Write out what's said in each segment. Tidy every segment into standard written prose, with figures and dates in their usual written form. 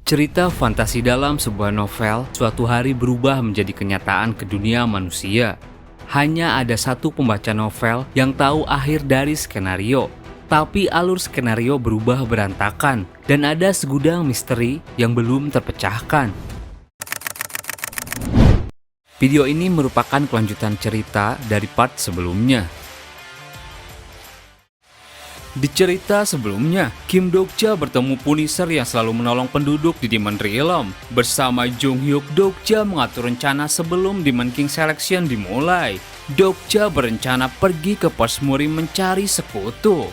Cerita fantasi dalam sebuah novel suatu hari berubah menjadi kenyataan ke dunia manusia. Hanya ada satu pembaca novel yang tahu akhir dari skenario, tapi alur skenario berubah berantakan dan ada segudang misteri yang belum terpecahkan. Video ini merupakan kelanjutan cerita dari part sebelumnya. Di cerita sebelumnya, Kim Dokja bertemu Punisher yang selalu menolong penduduk di Demon Realm. Bersama Jung Hyuk, Dokja mengatur rencana sebelum Demon King Selection dimulai. Dokja berencana pergi ke Persmuri mencari sekutu.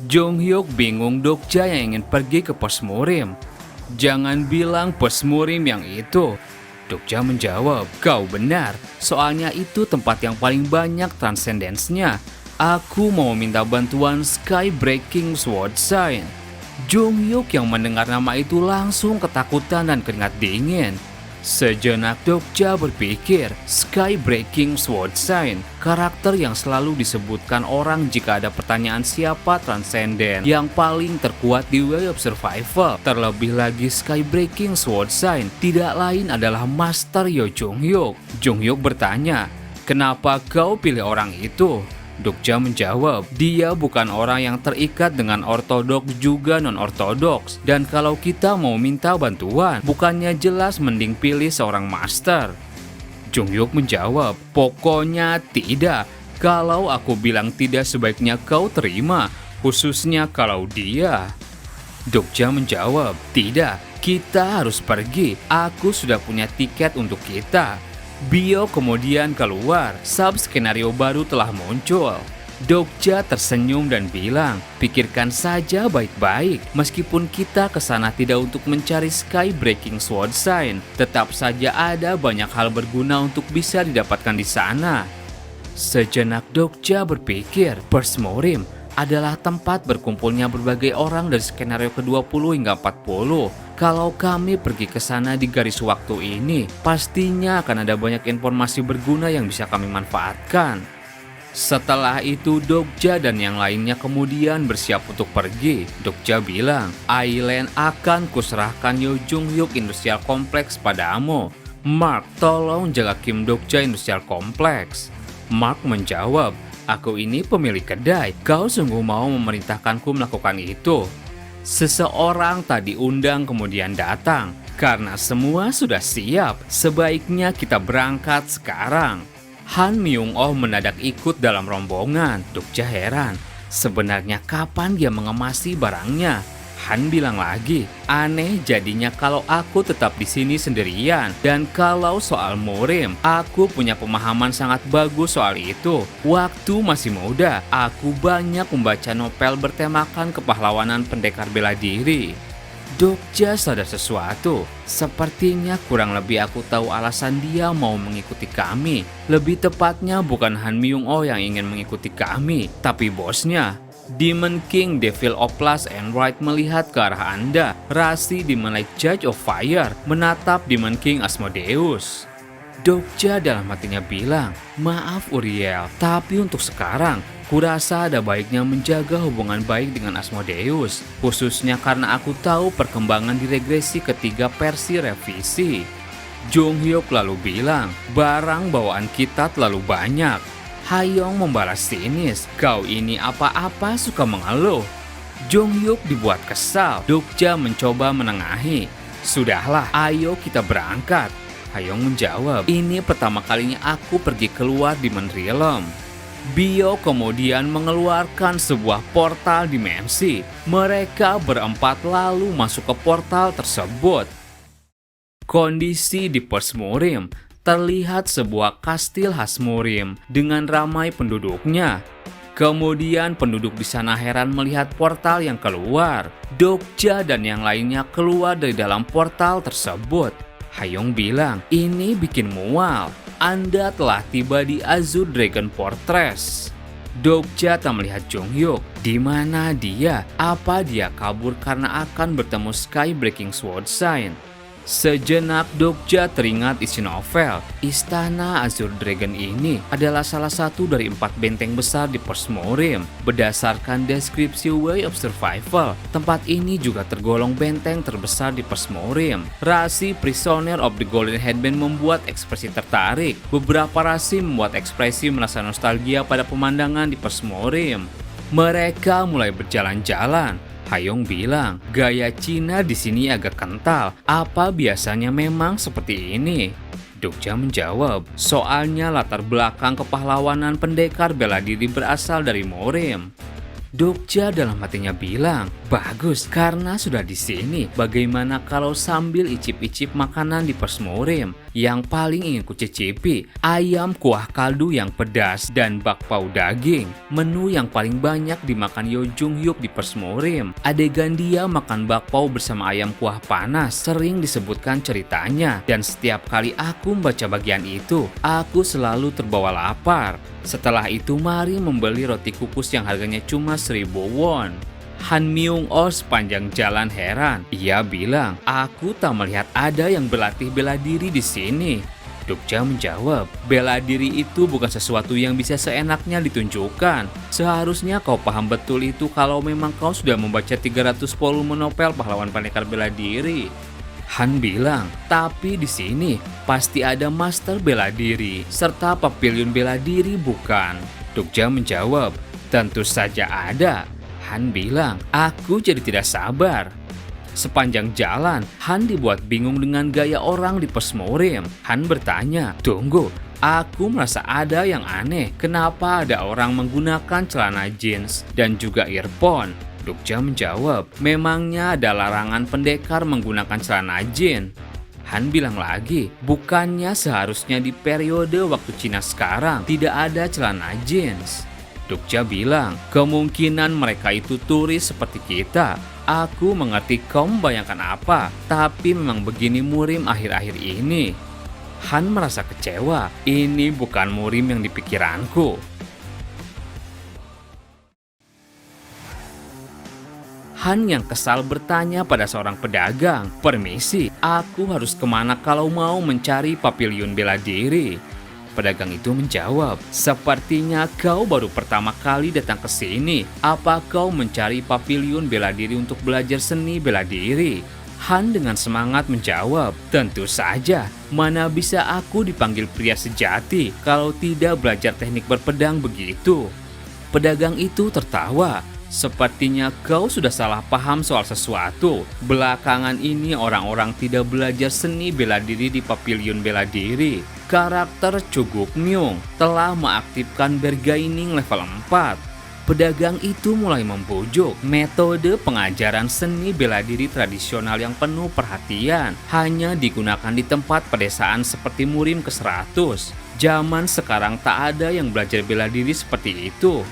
Jung Hyuk bingung Dokja yang ingin pergi ke Persmurim. Jangan bilang Persmurim yang itu. Dokja menjawab, kau benar, soalnya itu tempat yang paling banyak transcendence-nya. Aku mau minta bantuan Sky Breaking Sword Sign. Jung Hyuk yang mendengar nama itu langsung ketakutan dan keringat dingin. Sejenak Dokja berpikir, Sky Breaking Sword Sign, karakter yang selalu disebutkan orang jika ada pertanyaan siapa transcendent yang paling terkuat di Way of Survival. Terlebih lagi Sky Breaking Sword Sign tidak lain adalah Master Yo Jung Hyuk. Jung Hyuk bertanya, kenapa kau pilih orang itu? Dokja menjawab, dia bukan orang yang terikat dengan ortodoks juga non-ortodoks. Dan kalau kita mau minta bantuan, bukannya jelas mending pilih seorang master? Jung Hyuk menjawab, pokoknya tidak. Kalau aku bilang tidak sebaiknya kau terima, khususnya kalau dia. Dokja menjawab, tidak, kita harus pergi. Aku sudah punya tiket untuk kita. Bio kemudian keluar, sub-skenario baru telah muncul. Dokja tersenyum dan bilang, pikirkan saja baik-baik, meskipun kita kesana tidak untuk mencari Sky Breaking Sword Sign, tetap saja ada banyak hal berguna untuk bisa didapatkan di sana. Sejenak Dokja berpikir, Persmurim adalah tempat berkumpulnya berbagai orang dari skenario ke-20 hingga 40. Kalau kami pergi ke sana di garis waktu ini, pastinya akan ada banyak informasi berguna yang bisa kami manfaatkan. Setelah itu Dokja dan yang lainnya kemudian bersiap untuk pergi. Dokja bilang, Island akan kuserahkan Yo Jung Hyuk Industrial Complex padamu. Mark, tolong jaga Kim Dokja Industrial Complex. Mark menjawab, aku ini pemilik kedai, kau sungguh mau memerintahkanku melakukan itu? Seseorang tadi undang kemudian datang. Karena semua sudah siap, sebaiknya kita berangkat sekarang. Han Myung-oh mendadak ikut dalam rombongan. Dokja heran, sebenarnya kapan dia mengemasi barangnya? Han bilang lagi, aneh jadinya kalau aku tetap di sini sendirian. Dan kalau soal murim, aku punya pemahaman sangat bagus soal itu. Waktu masih muda, aku banyak membaca novel bertemakan kepahlawanan pendekar bela diri. Dokja sadar sesuatu, sepertinya kurang lebih aku tahu alasan dia mau mengikuti kami. Lebih tepatnya bukan Han Myung-oh yang ingin mengikuti kami, tapi bosnya. Demon King Devil of Lust and Right melihat ke arah Anda. Rasi Demon Lake Judge of Fire menatap Demon King Asmodeus. Dokja dalam hatinya bilang, maaf Uriel, tapi untuk sekarang, kurasa ada baiknya menjaga hubungan baik dengan Asmodeus. Khususnya karena aku tahu perkembangan di regresi ketiga versi revisi. Jung Hyuk lalu bilang, barang bawaan kita terlalu banyak. Hayong membalas sinis, kau ini apa-apa suka mengeluh. Jung Hyuk dibuat kesal. Dokja mencoba menengahi. Sudahlah, ayo kita berangkat. Hayong menjawab, ini pertama kalinya aku pergi keluar Demon Realm. Bio kemudian mengeluarkan sebuah portal dimensi. Mereka berempat lalu masuk ke portal tersebut. Kondisi di Persmurim, terlihat sebuah kastil khas Murim dengan ramai penduduknya. Kemudian penduduk di sana heran melihat portal yang keluar. Dokja dan yang lainnya keluar dari dalam portal tersebut. Hayong bilang, ini bikin mual. Anda telah tiba di Azure Dragon Fortress. Dokja tak melihat Jung Hyuk. Di mana dia? Apa dia kabur karena akan bertemu Sky Breaking Sword Sign? Sejenak Dokja teringat isi novel. Istana Azure Dragon ini adalah salah satu dari 4 benteng besar di Postmortem. Berdasarkan deskripsi Way of Survival, tempat ini juga tergolong benteng terbesar di Postmortem. Rasi Prisoner of the Golden Headband membuat ekspresi tertarik. Beberapa rasi membuat ekspresi merasa nostalgia pada pemandangan di Postmortem. Mereka mulai berjalan-jalan. Hayong bilang, gaya Cina di sini agak kental. Apa biasanya memang seperti ini? Dokja menjawab, soalnya latar belakang kepahlawanan pendekar bela diri berasal dari Morem. Dokja dalam hatinya bilang, bagus karena sudah di sini. Bagaimana kalau sambil icip-icip makanan di Postmortem? Yang paling ingin kucicipi, ayam kuah kaldu yang pedas dan bakpao daging. Menu yang paling banyak dimakan Yo Jung Hyuk di Postmortem. Adegan dia makan bakpao bersama ayam kuah panas sering disebutkan ceritanya. Dan setiap kali aku membaca bagian itu, aku selalu terbawa lapar. Setelah itu mari membeli roti kukus yang harganya cuma 1000 won. Han Myung-oh sepanjang jalan heran. Ia bilang, aku tak melihat ada yang berlatih bela diri di sini. Dokja menjawab, bela diri itu bukan sesuatu yang bisa seenaknya ditunjukkan. Seharusnya kau paham betul itu kalau memang kau sudah membaca 300 volume novel pahlawan pendekar bela diri. Han bilang, tapi di sini pasti ada master bela diri serta pavilion bela diri bukan? Dokja menjawab, tentu saja ada. Han bilang, aku jadi tidak sabar. Sepanjang jalan, Han dibuat bingung dengan gaya orang di Postmortem. Han bertanya, tunggu, aku merasa ada yang aneh. Kenapa ada orang menggunakan celana jeans dan juga earphone? Dokja menjawab, memangnya ada larangan pendekar menggunakan celana jeans? Han bilang lagi, bukannya seharusnya di periode waktu Cina sekarang tidak ada celana jeans? Dokja bilang, kemungkinan mereka itu turis seperti kita. Aku mengerti kau membayangkan apa, tapi memang begini Murim akhir-akhir ini. Han merasa kecewa, ini bukan Murim yang dipikiranku. Han yang kesal bertanya pada seorang pedagang, permisi, aku harus kemana kalau mau mencari pavilion bela diri? Pedagang itu menjawab, sepertinya kau baru pertama kali datang ke sini. Apa kau mencari pavilion bela diri untuk belajar seni bela diri? Han dengan semangat menjawab, tentu saja, mana bisa aku dipanggil pria sejati kalau tidak belajar teknik berpedang begitu? Pedagang itu tertawa. Sepertinya kau sudah salah paham soal sesuatu. Belakangan ini orang-orang tidak belajar seni bela diri di pavilion bela diri. Karakter Chuguk Myung telah mengaktifkan Bergaining level 4. Pedagang itu mulai membujuk. Metode pengajaran seni bela diri tradisional yang penuh perhatian hanya digunakan di tempat pedesaan seperti Murim ke-100. Zaman sekarang tak ada yang belajar bela diri seperti itu.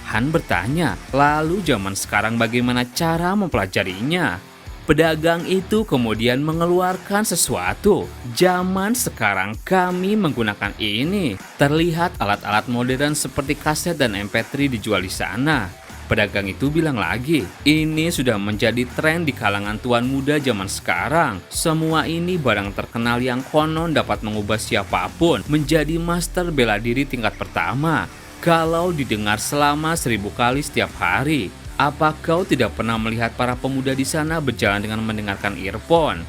Han bertanya, lalu zaman sekarang bagaimana cara mempelajarinya? Pedagang itu kemudian mengeluarkan sesuatu. Zaman sekarang kami menggunakan ini. Terlihat alat-alat modern seperti kaset dan MP3 dijual di sana. Pedagang itu bilang lagi, ini sudah menjadi tren di kalangan tuan muda zaman sekarang. Semua ini barang terkenal yang konon dapat mengubah siapapun menjadi master bela diri tingkat pertama. Kalau didengar selama 1000 kali setiap hari, apa kau tidak pernah melihat para pemuda di sana berjalan dengan mendengarkan earphone?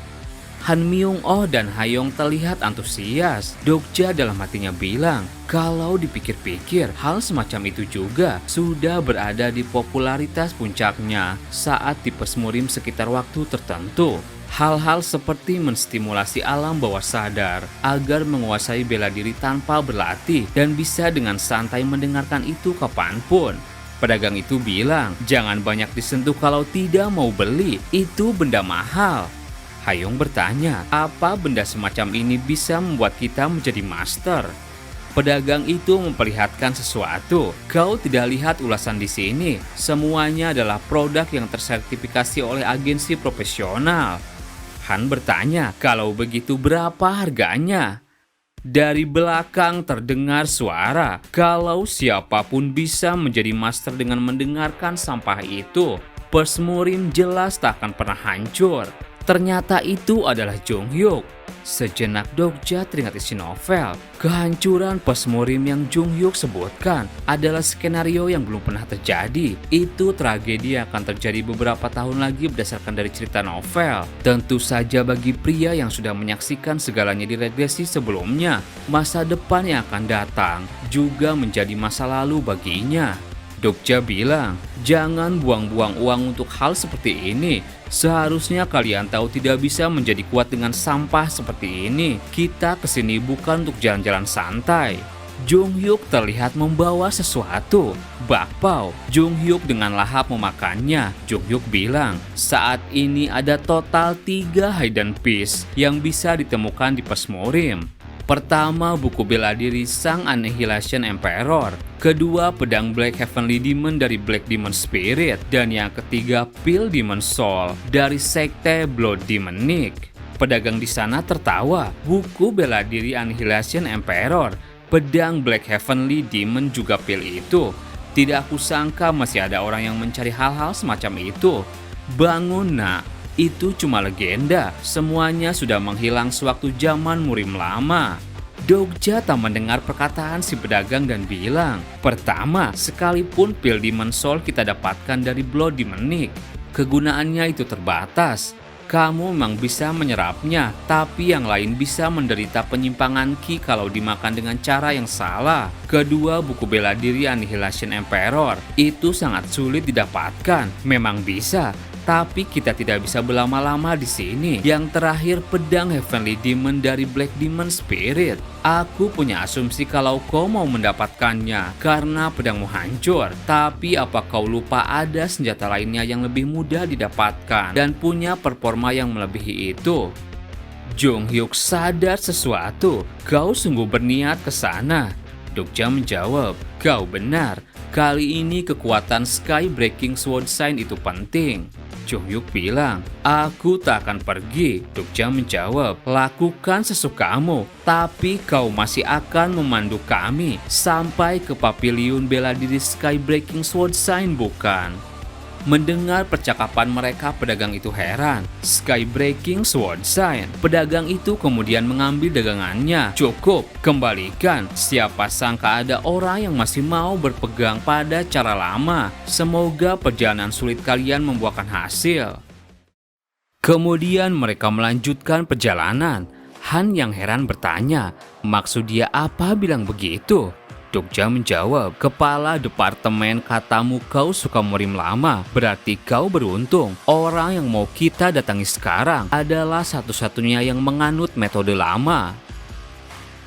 Han Myung-oh dan Hayong terlihat antusias. Dokja dalam hatinya bilang, kalau dipikir-pikir, hal semacam itu juga sudah berada di popularitas puncaknya saat di Postmortem sekitar waktu tertentu. Hal-hal seperti menstimulasi alam bawah sadar agar menguasai bela diri tanpa berlatih dan bisa dengan santai mendengarkan itu kapanpun. Pedagang itu bilang, jangan banyak disentuh kalau tidak mau beli, itu benda mahal. Hayong bertanya, apa benda semacam ini bisa membuat kita menjadi master? Pedagang itu memperlihatkan sesuatu. Kau tidak lihat ulasan di sini. Semuanya adalah produk yang tersertifikasi oleh agensi profesional. Han bertanya, kalau begitu berapa harganya? Dari belakang terdengar suara, kalau siapapun bisa menjadi master dengan mendengarkan sampah itu, Postmortem jelas tak akan pernah hancur. Ternyata itu adalah Jung Hyuk. Sejenak Dokja teringat isi novel. Kehancuran Pasmorim yang Jung Hyuk sebutkan adalah skenario yang belum pernah terjadi. Itu tragedi yang akan terjadi beberapa tahun lagi berdasarkan dari cerita novel. Tentu saja bagi pria yang sudah menyaksikan segalanya di regresi sebelumnya, masa depan yang akan datang juga menjadi masa lalu baginya. Dokja bilang, jangan buang-buang uang untuk hal seperti ini. Seharusnya kalian tahu tidak bisa menjadi kuat dengan sampah seperti ini. Kita kesini bukan untuk jalan-jalan santai. Jung Hyuk terlihat membawa sesuatu, bakpao. Jung Hyuk dengan lahap memakannya. Jung Hyuk bilang, saat ini ada total 3 hidden piece yang bisa ditemukan di Pasmorim. Pertama, buku bela diri Sang Annihilation Emperor. Kedua, pedang Black Heavenly Demon dari Black Demon Spirit. Dan yang ketiga, Pil Demon Soul dari sekte Blood Demonic. Pedagang di sana tertawa. Buku bela diri Annihilation Emperor, pedang Black Heavenly Demon juga pil itu. Tidak aku sangka masih ada orang yang mencari hal-hal semacam itu. Bangun nak. Itu cuma legenda, semuanya sudah menghilang sewaktu zaman Murim lama. Dokja tak mendengar perkataan si pedagang dan bilang, pertama, sekalipun pil Demon Soul kita dapatkan dari Blood Demonic, kegunaannya itu terbatas. Kamu memang bisa menyerapnya, tapi yang lain bisa menderita penyimpangan ki kalau dimakan dengan cara yang salah. Kedua, buku bela diri Annihilation Emperor, itu sangat sulit didapatkan, memang bisa. Tapi kita tidak bisa berlama-lama di sini. Yang terakhir, pedang Heavenly Demon dari Black Demon Spirit. Aku punya asumsi kalau kau mau mendapatkannya karena pedangmu hancur. Tapi apa kau lupa ada senjata lainnya yang lebih mudah didapatkan dan punya performa yang melebihi itu? Jung Hyuk sadar sesuatu. Kau sungguh berniat ke sana. Dokja menjawab, kau benar. Kali ini kekuatan Sky Breaking Sword Sign itu penting. Jung Hyuk bilang, aku tak akan pergi. Dokja menjawab, lakukan sesukamu, tapi kau masih akan memandu kami sampai ke pavilion bela diri Sky Breaking Sword Sign bukan? Mendengar percakapan mereka, pedagang itu heran. Sky Breaking Sword Sign. Pedagang itu kemudian mengambil dagangannya. Cukup, kembalikan. Siapa sangka ada orang yang masih mau berpegang pada cara lama. Semoga perjalanan sulit kalian membuahkan hasil. Kemudian mereka melanjutkan perjalanan. Han yang heran bertanya, maksud dia apa bilang begitu? Dokja menjawab, kepala departemen katamu kau suka Murim lama, berarti kau beruntung. Orang yang mau kita datangi sekarang adalah satu-satunya yang menganut metode lama.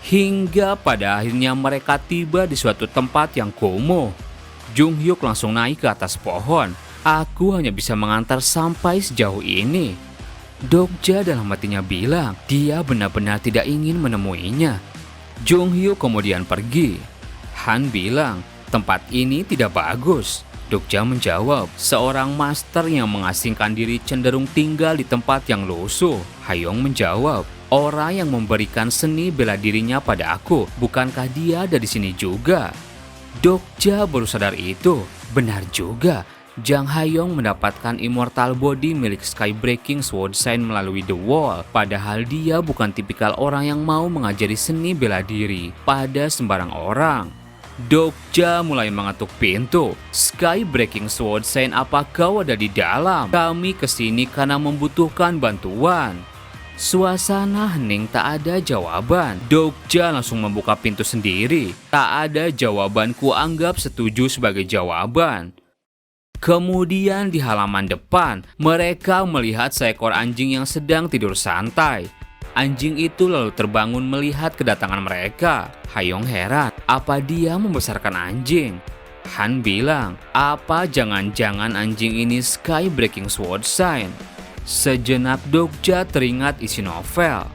Hingga pada akhirnya mereka tiba di suatu tempat yang kumuh. Jung Hyuk langsung naik ke atas pohon. Aku hanya bisa mengantar sampai sejauh ini. Dokja dalam hatinya bilang, dia benar-benar tidak ingin menemuinya. Jung Hyuk kemudian pergi. Han bilang, tempat ini tidak bagus. Dokja menjawab, seorang master yang mengasingkan diri cenderung tinggal di tempat yang lusuh. Hayong menjawab, orang yang memberikan seni bela dirinya pada aku, bukankah dia ada di sini juga? Dokja baru sadar itu. Benar juga, Jang Hayong mendapatkan immortal body milik Sky Breaking Sword Sign melalui The Wall. Padahal dia bukan tipikal orang yang mau mengajari seni bela diri pada sembarang orang. Dokja mulai mengetuk pintu. Sky Breaking Sword Sign, apa kau ada di dalam? Kami kesini karena membutuhkan bantuan. Suasana hening, tak ada jawaban. Dokja langsung membuka pintu sendiri. Tak ada jawaban, ku anggap setuju sebagai jawaban. Kemudian di halaman depan, mereka melihat seekor anjing yang sedang tidur santai. Anjing itu lalu terbangun melihat kedatangan mereka. Hayong heran, apa dia membesarkan anjing? Han bilang, apa jangan-jangan anjing ini Sky Breaking Sword Sign? Sejenak Dokja teringat isi novel.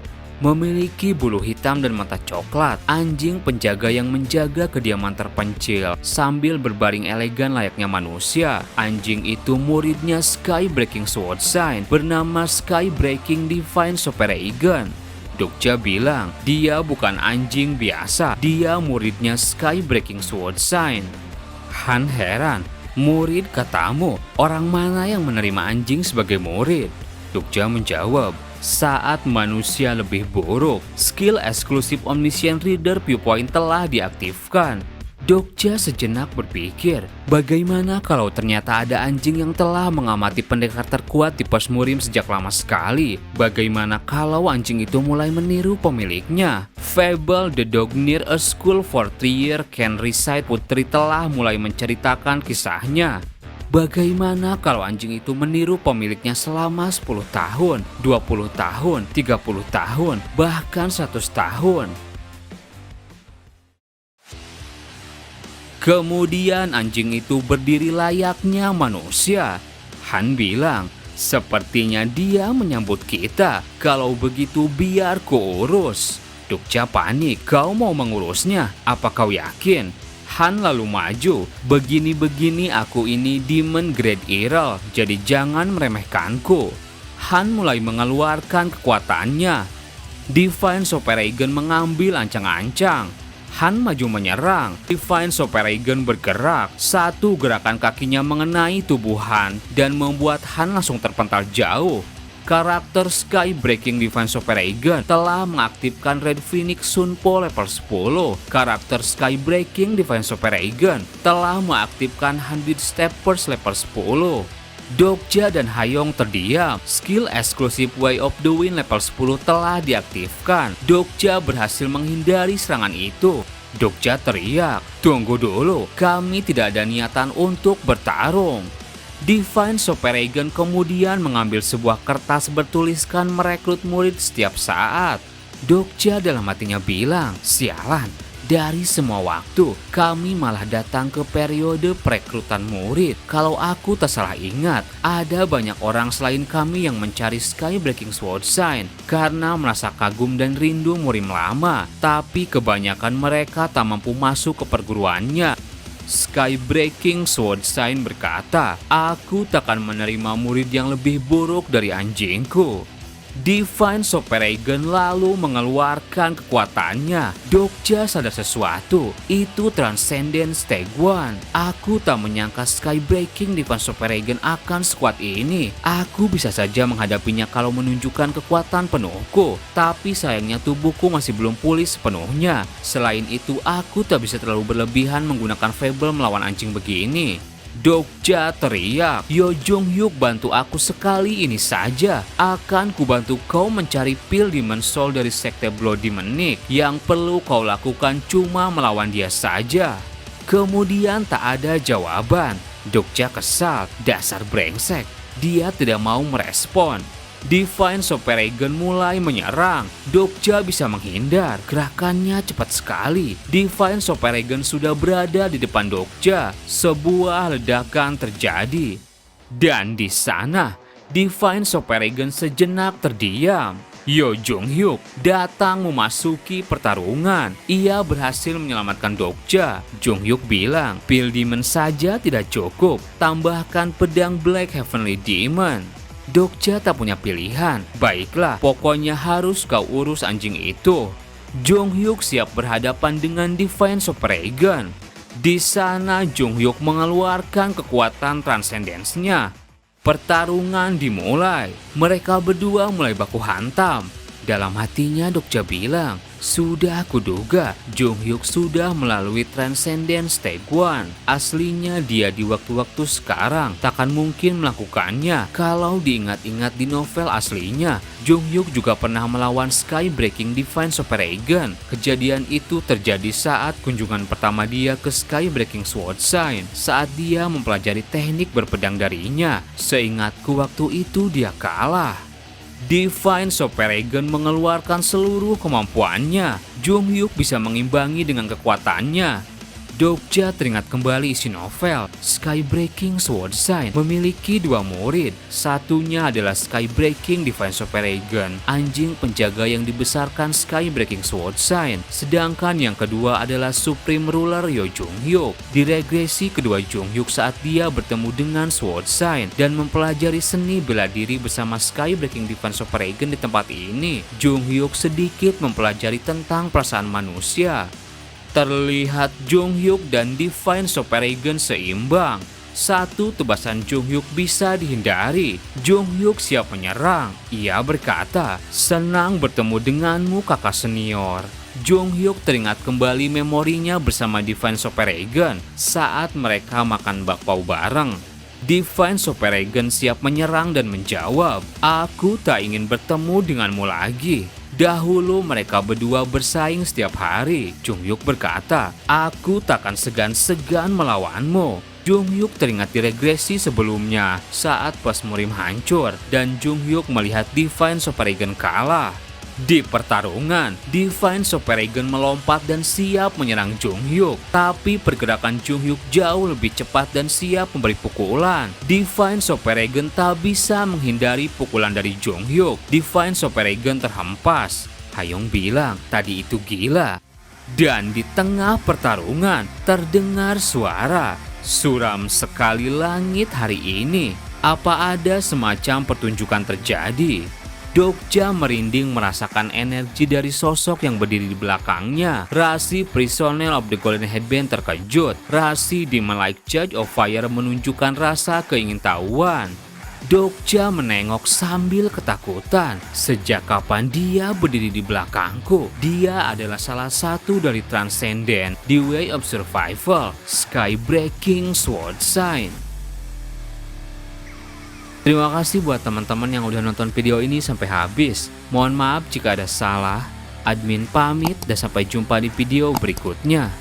Memiliki bulu hitam dan mata coklat, anjing penjaga yang menjaga kediaman terpencil sambil berbaring elegan layaknya manusia. Anjing itu muridnya Sky Breaking Sword Sign bernama Sky Breaking Divine Supereigen. Dokja bilang, dia bukan anjing biasa, dia muridnya Sky Breaking Sword Sign. Han heran, murid katamu, orang mana yang menerima anjing sebagai murid? Dokja menjawab, saat manusia lebih buruk, skill eksklusif Omniscient Reader Viewpoint telah diaktifkan. Dokja sejenak berpikir, bagaimana kalau ternyata ada anjing yang telah mengamati pendekar terkuat di Postmurim sejak lama sekali? Bagaimana kalau anjing itu mulai meniru pemiliknya? Fable The Dog Near a School for 3 Year Can Recite Putri telah mulai menceritakan kisahnya. Bagaimana kalau anjing itu meniru pemiliknya selama 10 tahun, 20 tahun, 30 tahun, bahkan 100 tahun? Kemudian anjing itu berdiri layaknya manusia. Han bilang, sepertinya dia menyambut kita. Kalau begitu biar ku urus. Dokja panik, kau mau mengurusnya? Apa kau yakin? Han lalu maju, begini-begini aku ini Demon Grade Earl, jadi jangan meremehkanku. Han mulai mengeluarkan kekuatannya. Divine Superagon mengambil ancang-ancang. Han maju menyerang. Divine Superagon bergerak. Satu gerakan kakinya mengenai tubuh Han dan membuat Han langsung terpental jauh. Karakter Sky Breaking Divine Superagon telah mengaktifkan Red Phoenix Sunpo level 10. Karakter Sky Breaking Divine Superagon telah mengaktifkan 100 Steppers level 10. Dokja dan Hayong terdiam. Skill eksklusif Way of the Wind level 10 telah diaktifkan. Dokja berhasil menghindari serangan itu. Dokja teriak, tunggu dulu, kami tidak ada niatan untuk bertarung. Divine Superagon kemudian mengambil sebuah kertas bertuliskan merekrut murid setiap saat. Dokja dalam hatinya bilang, sialan, dari semua waktu kami malah datang ke periode perekrutan murid. Kalau aku tak salah ingat, ada banyak orang selain kami yang mencari Sky Breaking Sword Sign karena merasa kagum dan rindu murim lama, tapi kebanyakan mereka tak mampu masuk ke perguruannya. Sky Breaking Sword Sign berkata, aku takkan menerima murid yang lebih buruk dari anjingku. Divine Superagon lalu mengeluarkan kekuatannya. Dokja sadar sesuatu, itu Transcendent Stage 1. Aku tak menyangka Sky Breaking Divine Superagon akan sekuat ini. Aku bisa saja menghadapinya kalau menunjukkan kekuatan penuhku, tapi sayangnya tubuhku masih belum pulih sepenuhnya. Selain itu, aku tak bisa terlalu berlebihan menggunakan Fable melawan anjing begini. Dokja teriak, Yo Jong Hyuk, bantu aku sekali ini saja. Akan kubantu kau mencari pil Demon Soul dari sekte Blood Demonic. Yang perlu kau lakukan cuma melawan dia saja. Kemudian tak ada jawaban. Dokja kesal, dasar brengsek. Dia tidak mau merespon. Divine Superagon mulai menyerang. Dokja bisa menghindar, gerakannya cepat sekali. Divine Superagon sudah berada di depan Dokja. Sebuah ledakan terjadi. Dan di sana, Divine Superagon sejenak terdiam. Yo Jong Hyuk datang memasuki pertarungan. Ia berhasil menyelamatkan Dokja. Jong Hyuk bilang, pil demon saja tidak cukup, tambahkan pedang Black Heavenly Demon. Dokja tak punya pilihan. Baiklah, pokoknya harus kau urus anjing itu. Jong Hyuk siap berhadapan dengan Divine Superagon. Di sana Jong Hyuk mengeluarkan kekuatan transcendence-nya. Pertarungan dimulai. Mereka berdua mulai baku hantam. Dalam hatinya Dokja bilang, sudah kuduga Jong Hyuk sudah melalui Transcendent Stage 1. Aslinya dia di waktu-waktu sekarang takkan mungkin melakukannya. Kalau diingat-ingat di novel aslinya, Jong Hyuk juga pernah melawan Sky Breaking Divine Superagon. Kejadian itu terjadi saat kunjungan pertama dia ke Sky Breaking Sword Sign, saat dia mempelajari teknik berpedang darinya. Seingatku waktu itu dia kalah. Divine Superagon mengeluarkan seluruh kemampuannya. Jong Hyuk bisa mengimbangi dengan kekuatannya. Dokja teringat kembali isi novel. Sky Breaking Sword Sign memiliki dua murid. Satunya adalah Sky Breaking Divine Superagon, anjing penjaga yang dibesarkan Sky Breaking Sword Sign. Sedangkan yang kedua adalah Supreme Ruler Yo Jong Hyuk. Di regresi kedua Jong Hyuk saat dia bertemu dengan Sword Sign dan mempelajari seni bela diri bersama Sky Breaking Divine Superagon di tempat ini, Jong Hyuk sedikit mempelajari tentang perasaan manusia. Terlihat Jong Hyuk dan Divine Superagon seimbang. Satu tebasan Jonghyuk bisa dihindari. Jonghyuk siap menyerang. Ia berkata, "Senang bertemu denganmu kakak senior." Jonghyuk teringat kembali memorinya bersama Divine Super Dragon saat mereka makan bakpao bareng. Divine Super Dragon siap menyerang dan menjawab, "Aku tak ingin bertemu denganmu lagi." Dahulu mereka berdua bersaing setiap hari. Jonghyuk berkata, "Aku takkan segan-segan melawanmu." Jonghyuk teringat di regresi sebelumnya saat Pasmurim hancur dan Jonghyuk melihat Divine Super Dragon kalah. Di pertarungan, Divine Super Dragon melompat dan siap menyerang Jonghyuk. Tapi pergerakan Jonghyuk jauh lebih cepat dan siap memberi pukulan. Divine Super Dragon tak bisa menghindari pukulan dari Jonghyuk. Divine Super Dragon terhempas. Hayong bilang, "Tadi itu gila." Dan di tengah pertarungan, terdengar suara, "Suram sekali langit hari ini. Apa ada semacam pertunjukan terjadi?" Dokja merinding merasakan energi dari sosok yang berdiri di belakangnya. Rasi Prisoner of the Golden Headband terkejut. Rasi Demon Like Judge of Fire menunjukkan rasa keingintahuan. Dokja menengok sambil ketakutan. "Sejak kapan dia berdiri di belakangku? Dia adalah salah satu dari Transcendent, The Way of Survival, Sky Breaking Sword Sign." Terima kasih buat teman-teman yang udah nonton video ini sampai habis. Mohon maaf jika ada salah. Admin pamit dan sampai jumpa di video berikutnya.